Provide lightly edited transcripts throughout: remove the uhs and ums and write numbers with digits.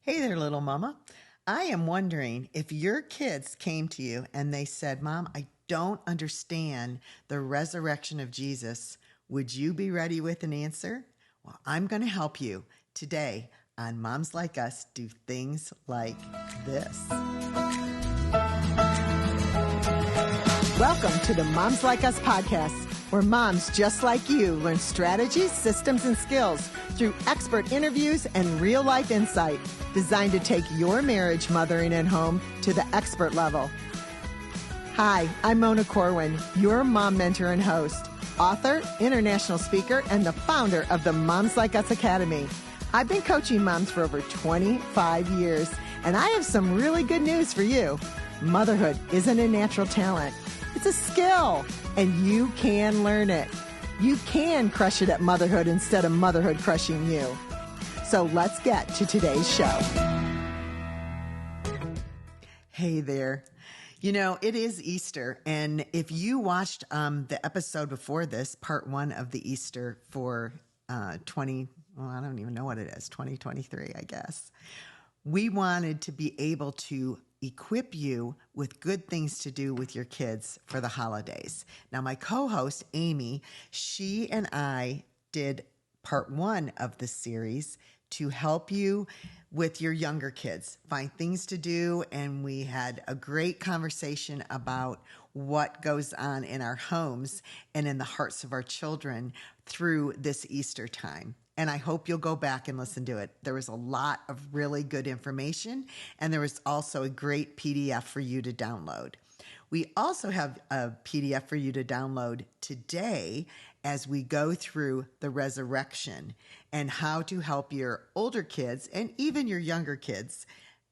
Hey there, little mama. I am wondering if your kids came to you and they said, Mom, I don't understand the resurrection of Jesus. Would you be ready with an answer? Well, I'm going to help you today on Moms Like Us Do Things Like This. Welcome to the Moms Like Us podcast, where moms just like you learn strategies, systems, and skills through expert interviews and real-life insight designed to take your marriage, mothering, and home to the expert level. Hi, I'm Mona Corwin, your mom mentor and host, author, international speaker, and the founder of the Moms Like Us Academy. I've been coaching moms for over 25 years, and I have some really good news for you. Motherhood isn't a natural talent. It's a skill, and you can learn it. You can crush it at motherhood instead of motherhood crushing you. So let's get to today's show. Hey there. You know, it is Easter, and if you watched the episode before this, part one of the Easter for I don't even know what it is, 2023, I guess. We wanted to be able to equip you with good things to do with your kids for the holidays. Now, my co-host, Amy, she and I did part one of this series to help you with your younger kids, find things to do. And we had a great conversation about what goes on in our homes and in the hearts of our children through this Easter time. And I hope you'll go back and listen to it. There was a lot of really good information, and there was also a great PDF for you to download. We also have a PDF for you to download today as we go through the resurrection and how to help your older kids and even your younger kids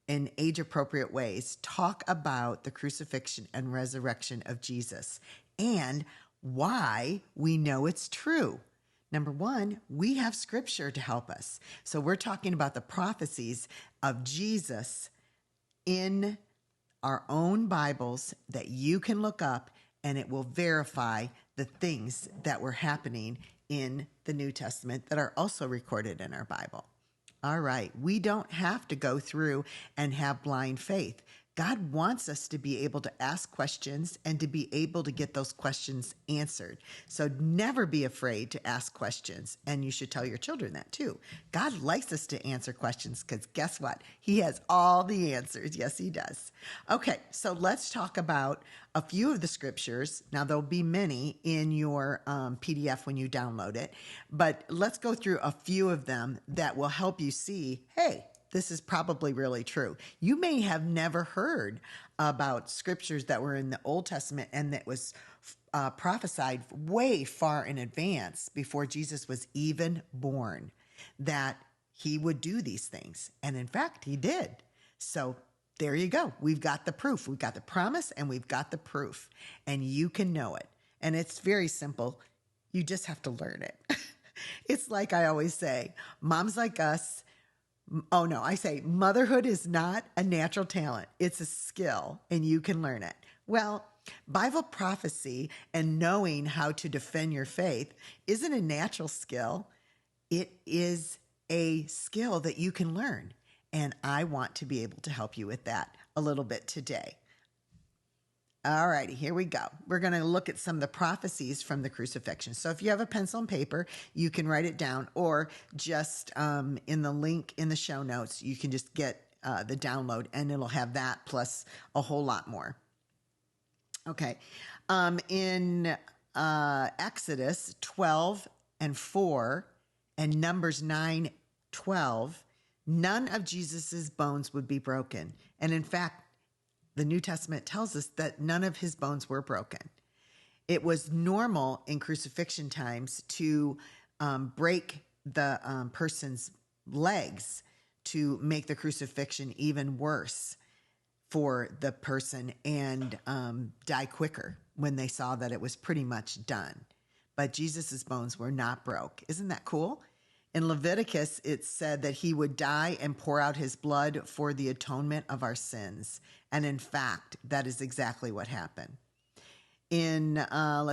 in age-appropriate ways talk about the crucifixion and resurrection of Jesus and why we know it's true. Number one, we have scripture to help us. So we're talking about the prophecies of Jesus in our own Bibles that you can look up, and it will verify the things that were happening in the New Testament that are also recorded in our Bible. All right, we don't have to go through and have blind faith. God wants us to be able to ask questions and to be able to get those questions answered. So never be afraid to ask questions. And you should tell your children that too. God likes us to answer questions because guess what? He has all the answers. Yes, he does. Okay, so let's talk about a few of the scriptures. Now, there'll be many in your PDF when you download it, but let's go through a few of them that will help you see, hey, this is probably really true. You may have never heard about scriptures that were in the Old Testament and that was prophesied way far in advance before Jesus was even born, that he would do these things. And in fact, he did. So there you go. We've got the proof. We've got the promise and we've got the proof. And you can know it. And it's very simple. You just have to learn it. It's like I always say, moms like us. Oh, no, I say motherhood is not a natural talent. It's a skill, and you can learn it. Well, Bible prophecy and knowing how to defend your faith isn't a natural skill. It is a skill that you can learn, and I want to be able to help you with that a little bit today. All righty, here we go. We're going to look at some of the prophecies from the crucifixion. So if you have a pencil and paper, you can write it down, or just in the link in the show notes, you can just get the download and it'll have that plus a whole lot more. Okay. In Exodus 12:4 and Numbers 9:12, none of Jesus's bones would be broken. And in fact, the New Testament tells us that none of his bones were broken. It was normal in crucifixion times to break the person's legs to make the crucifixion even worse for the person and die quicker when they saw that it was pretty much done. But Jesus's bones were not broke. Isn't that cool? In Leviticus, it said that he would die and pour out his blood for the atonement of our sins. And in fact, that is exactly what happened. In, one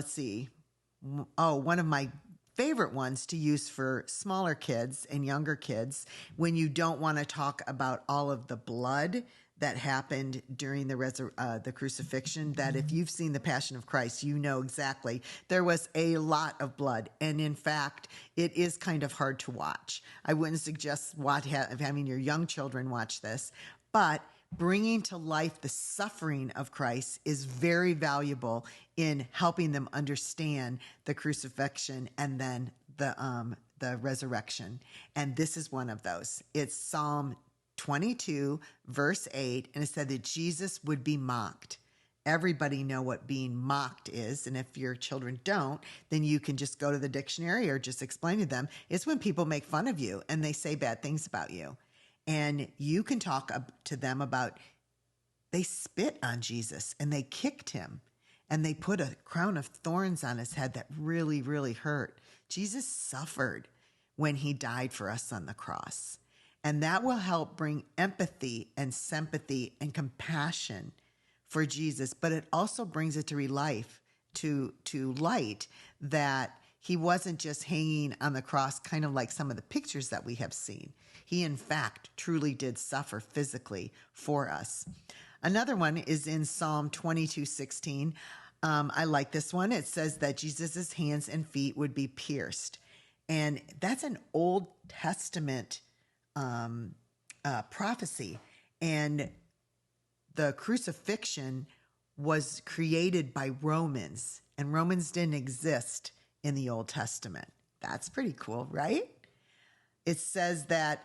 of my favorite ones to use for smaller kids and younger kids when you don't want to talk about all of the blood that happened during the crucifixion. That if you've seen the Passion of Christ, you know exactly there was a lot of blood, and in fact, it is kind of hard to watch. I wouldn't suggest having your young children watch this, but bringing to life the suffering of Christ is very valuable in helping them understand the crucifixion and then the resurrection. And this is one of those. It's Psalm 22, verse 8, and it said that Jesus would be mocked. Everybody know what being mocked is, and if your children don't, then you can just go to the dictionary or just explain to them. It's when people make fun of you and they say bad things about you. And you can talk to them about, they spit on Jesus and they kicked him and they put a crown of thorns on his head that really, really hurt. Jesus suffered when he died for us on the cross. And that will help bring empathy and sympathy and compassion for Jesus. But it also brings it to life, to light, that he wasn't just hanging on the cross, kind of like some of the pictures that we have seen. He, in fact, truly did suffer physically for us. Another one is in Psalm 22:16. I like this one. It says that Jesus' hands and feet would be pierced. And that's an Old Testament prophecy. And the crucifixion was created by Romans, and Romans didn't exist in the Old Testament. That's pretty cool, right? It says that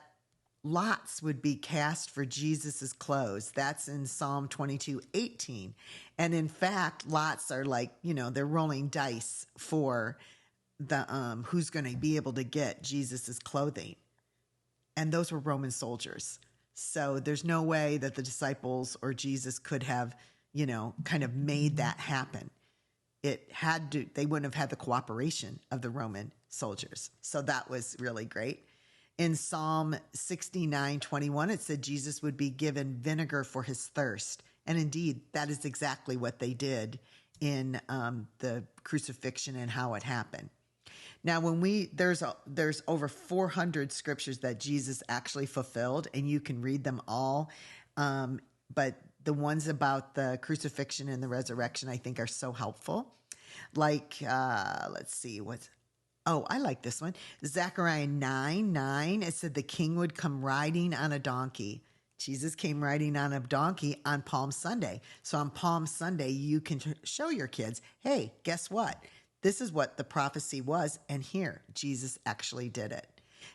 lots would be cast for Jesus's clothes. That's in Psalm 22:18. And in fact, lots are like, they're rolling dice for the who's going to be able to get Jesus's clothing. And those were Roman soldiers. So there's no way that the disciples or Jesus could have, kind of made that happen. They wouldn't have had the cooperation of the Roman soldiers. So that was really great. In Psalm 69:21, it said Jesus would be given vinegar for his thirst. And indeed, that is exactly what they did in the crucifixion and how it happened. Now, there's over 400 scriptures that Jesus actually fulfilled, and you can read them all. But the ones about the crucifixion and the resurrection, I think, are so helpful. Like, let's see, I like this one. Zechariah 9:9, it said the king would come riding on a donkey. Jesus came riding on a donkey on Palm Sunday. So on Palm Sunday, you can show your kids, hey, guess what? This is what the prophecy was, and here, Jesus actually did it.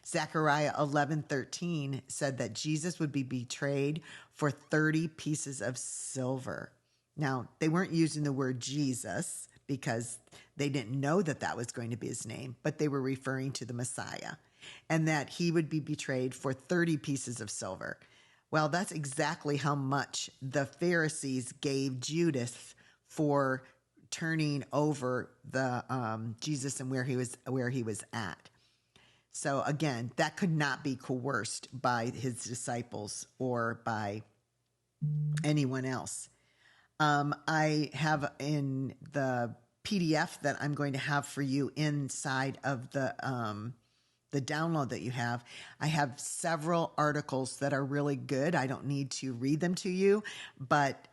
Zechariah 11:13 said that Jesus would be betrayed for 30 pieces of silver. Now, they weren't using the word Jesus because they didn't know that was going to be his name, but they were referring to the Messiah, and that he would be betrayed for 30 pieces of silver. Well, that's exactly how much the Pharisees gave Judas for turning over the Jesus and where he was at. So again, that could not be coerced by his disciples or by anyone else. I have in the PDF that I'm going to have for you inside of the download that you have, I have several articles that are really good. I don't need to read them to you, but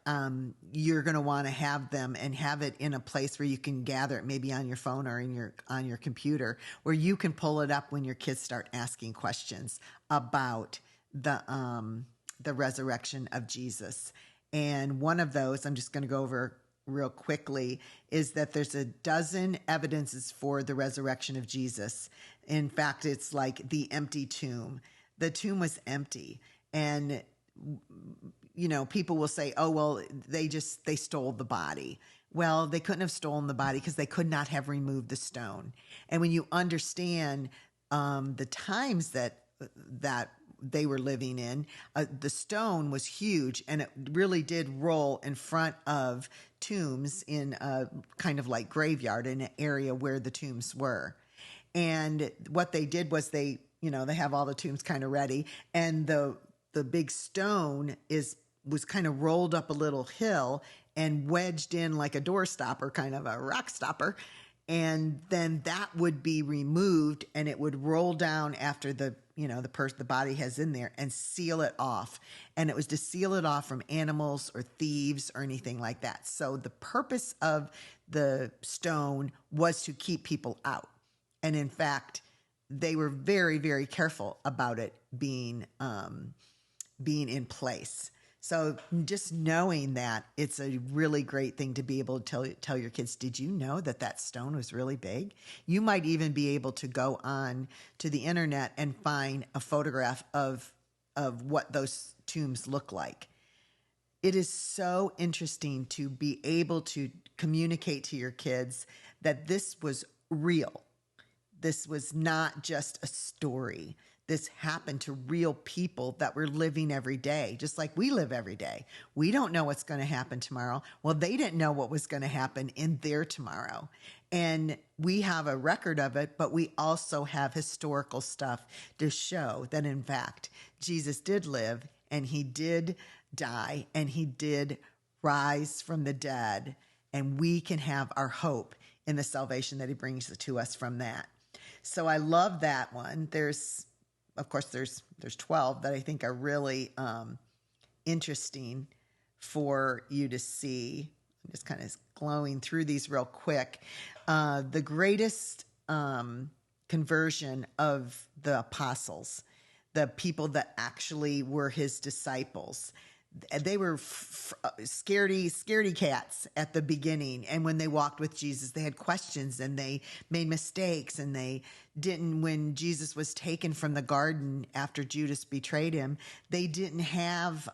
you're going to want to have them and have it in a place where you can gather it, maybe on your phone or on your computer, where you can pull it up when your kids start asking questions about the resurrection of Jesus. And one of those, I'm just going to go over real quickly, is that there's a dozen evidences for the resurrection of Jesus. In fact, it's like the empty tomb. The tomb was empty. And, people will say, oh, well, they stole the body. Well, they couldn't have stolen the body because they could not have removed the stone. And when you understand the times that they were living in, the stone was huge, and it really did roll in front of tombs in a kind of like graveyard in an area where the tombs were. And what they did was they have all the tombs kind of ready, and the big stone was kind of rolled up a little hill and wedged in like a door stopper, kind of a rock stopper. And then that would be removed and it would roll down after the body has in there and seal it off. And it was to seal it off from animals or thieves or anything like that. So the purpose of the stone was to keep people out. And in fact, they were very, very careful about it being in place. So just knowing that, it's a really great thing to be able to tell your kids, did you know that stone was really big? You might even be able to go on to the internet and find a photograph of what those tombs look like. It is so interesting to be able to communicate to your kids that this was real. This was not just a story. This happened to real people that were living every day, just like we live every day. We don't know what's going to happen tomorrow. Well, they didn't know what was going to happen in their tomorrow. And we have a record of it, but we also have historical stuff to show that, in fact, Jesus did live and he did die and he did rise from the dead. And we can have our hope in the salvation that he brings to us from that. So I love that one. Of course, there's 12 that I think are really interesting for you to see. I'm just kind of glowing through these real quick. The greatest conversion of the apostles, the people that actually were his disciples. They were scaredy cats at the beginning. And when they walked with Jesus, they had questions and they made mistakes and they didn't, when Jesus was taken from the garden after Judas betrayed him, they didn't have,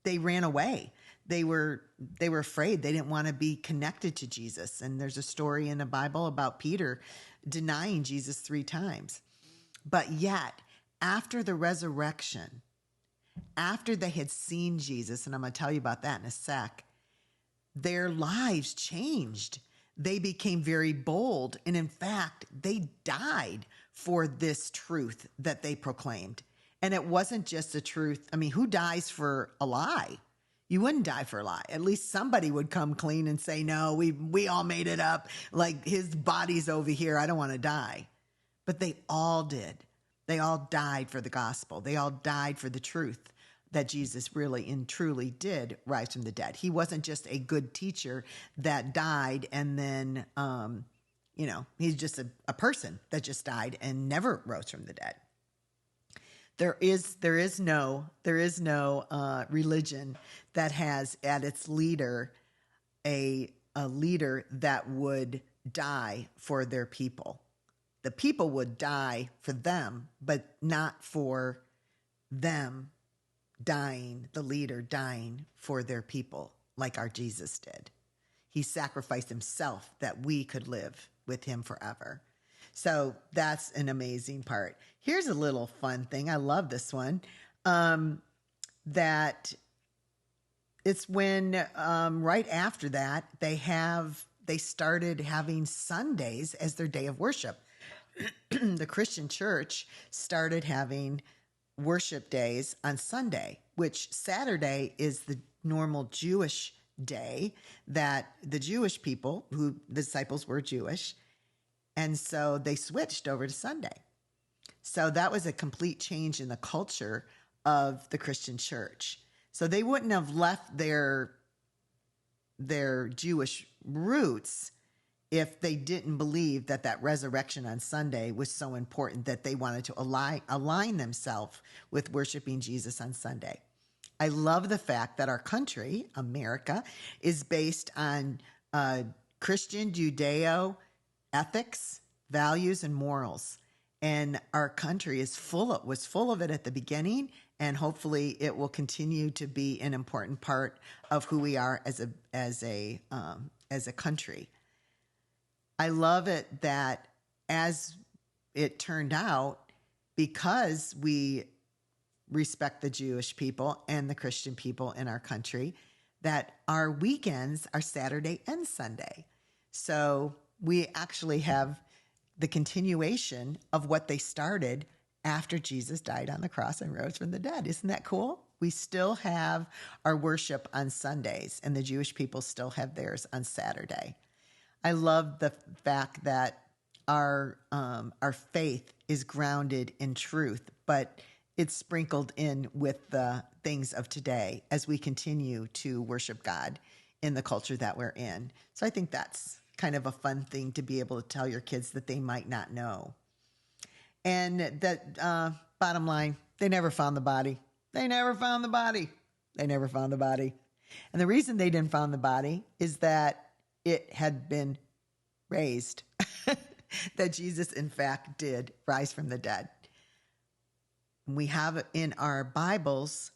they ran away. They were afraid. They didn't want to be connected to Jesus. And there's a story in the Bible about Peter denying Jesus 3 times. But yet, after the resurrection, after they had seen Jesus, and I'm going to tell you about that in a sec, their lives changed. They became very bold. And in fact, they died for this truth that they proclaimed. And it wasn't just a truth. I mean, who dies for a lie? You wouldn't die for a lie. At least somebody would come clean and say, no, we all made it up. Like, his body's over here. I don't want to die. But they all did. They all died for the gospel. They all died for the truth that Jesus really and truly did rise from the dead. He wasn't just a good teacher that died and then, he's just a person that just died and never rose from the dead. There is no religion that has at its leader a leader that would die for their people. The people would die for them, but not for them dying, the leader dying for their people like our Jesus did. He sacrificed himself that we could live with him forever. So that's an amazing part. Here's a little fun thing. I love this one. That it's when right after that they started having Sundays as their day of worship. The Christian church started having worship days on Sunday, which Saturday is the normal Jewish day that the Jewish people, who the disciples were Jewish, and so they switched over to Sunday. So that was a complete change in the culture of the Christian church. So they wouldn't have left their Jewish roots if they didn't believe that resurrection on Sunday was so important that they wanted to align themselves with worshiping Jesus on Sunday. I love the fact that our country, America, is based on Christian Judeo ethics, values, and morals. And our country was full of it at the beginning, and hopefully it will continue to be an important part of who we are as a country. I love it that as it turned out, because we respect the Jewish people and the Christian people in our country, that our weekends are Saturday and Sunday. So we actually have the continuation of what they started after Jesus died on the cross and rose from the dead. Isn't that cool? We still have our worship on Sundays, and the Jewish people still have theirs on Saturday. I love the fact that our faith is grounded in truth, but it's sprinkled in with the things of today as we continue to worship God in the culture that we're in. So I think that's kind of a fun thing to be able to tell your kids that they might not know. And that bottom line, they never found the body. They never found the body. They never found the body. And the reason they didn't find the body is that it had been raised, that Jesus, in fact, did rise from the dead. We have in our Bibles,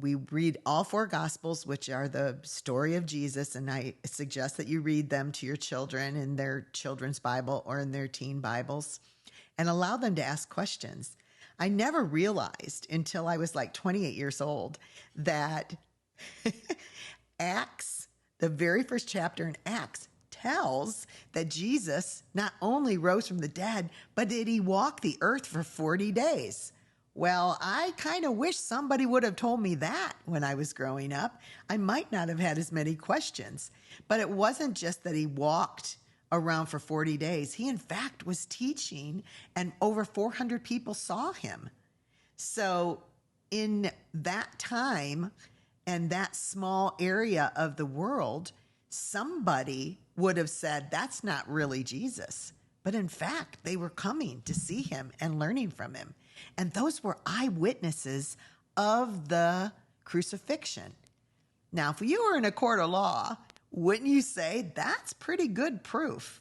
we read all 4 Gospels, which are the story of Jesus, and I suggest that you read them to your children in their children's Bible or in their teen Bibles, and allow them to ask questions. I never realized until I was like 28 years old that Acts, the very first chapter in Acts, tells that Jesus not only rose from the dead, but that he walked the earth for 40 days. Well, I kind of wish somebody would have told me that when I was growing up. I might not have had as many questions. But it wasn't just that he walked around for 40 days. He, in fact, was teaching, and over 400 people saw him. So in that time and that small area of the world, somebody would have said, that's not really Jesus. But in fact, they were coming to see him and learning from him. And those were eyewitnesses of the crucifixion. Now, if you were in a court of law, wouldn't you say that's pretty good proof?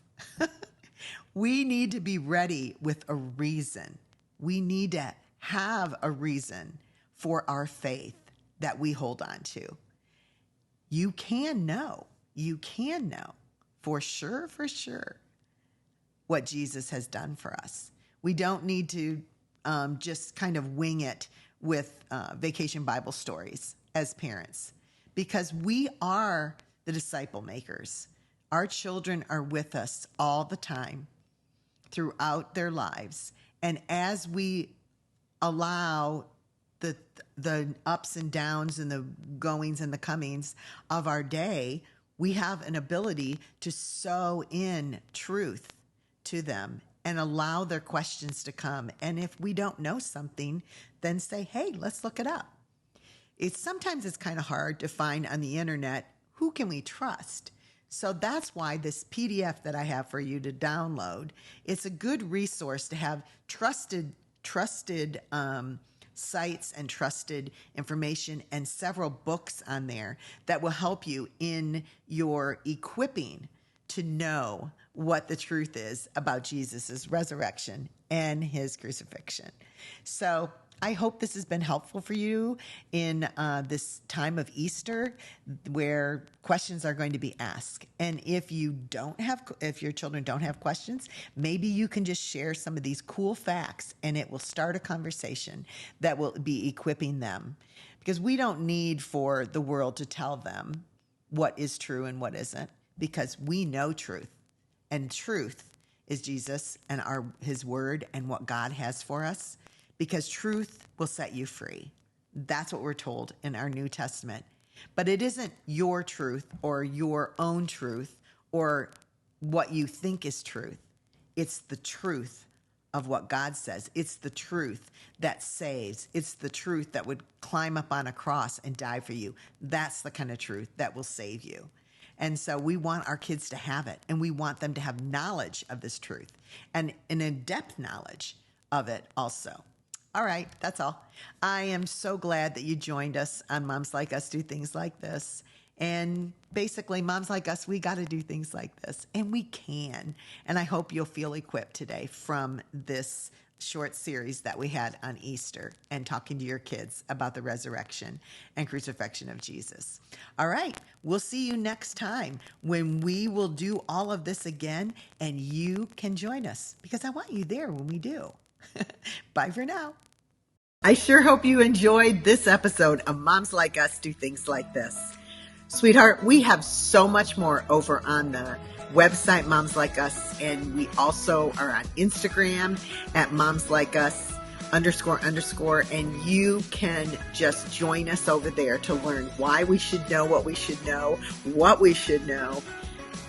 We need to be ready with a reason. We need to have a reason for our faith that we hold on to. You can know for sure, what Jesus has done for us. We don't need to just kind of wing it with vacation Bible stories as parents, because we are the disciple makers. Our children are with us all the time throughout their lives. And as we allow the ups and downs and the goings and the comings of our day, we have an ability to sow in truth to them and allow their questions to come. And if we don't know something, then say, hey, let's look it up. Sometimes it's kind of hard to find on the internet, who can we trust? So that's why this PDF that I have for you to download, it's a good resource to have trusted sites and trusted information, and several books on there that will help you in your equipping to know what the truth is about Jesus' resurrection and his crucifixion. So I hope this has been helpful for you in this time of Easter, where questions are going to be asked. And if your children don't have questions, maybe you can just share some of these cool facts, and it will start a conversation that will be equipping them. Because we don't need for the world to tell them what is true and what isn't, because we know truth. And truth is Jesus and his word and what God has for us. Because truth will set you free. That's what we're told in our New Testament. But it isn't your truth or your own truth or what you think is truth. It's the truth of what God says. It's the truth that saves. It's the truth that would climb up on a cross and die for you. That's the kind of truth that will save you. And so we want our kids to have it, and we want them to have knowledge of this truth and an in-depth knowledge of it also. All right, that's all. I am so glad that you joined us on Moms Like Us Do Things Like This. And basically, Moms Like Us, we got to do things like this, and we can. And I hope you'll feel equipped today from this short series that we had on Easter and talking to your kids about the resurrection and crucifixion of Jesus. All right, we'll see you next time when we will do all of this again, and you can join us because I want you there when we do. Bye for now. I sure hope you enjoyed this episode of Moms Like Us Do Things Like This. Sweetheart, we have so much more over on the website, Moms Like Us, and we also are on Instagram at Moms Like Us __, and you can just join us over there to learn why we should know what we should know, what we should know,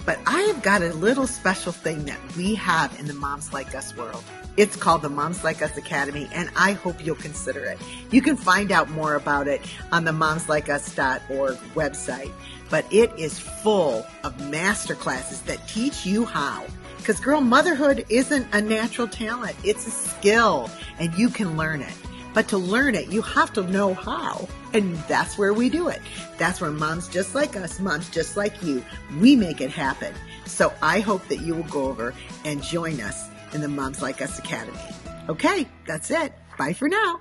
But I have got a little special thing that we have in the Moms Like Us world. It's called the Moms Like Us Academy, and I hope you'll consider it. You can find out more about it on the momslikeus.org website. But it is full of master classes that teach you how. Because, girl, motherhood isn't a natural talent. It's a skill, and you can learn it. But to learn it, you have to know how. And that's where we do it. That's where moms just like us, moms just like you, we make it happen. So I hope that you will go over and join us in the Moms Like Us Academy. Okay, that's it. Bye for now.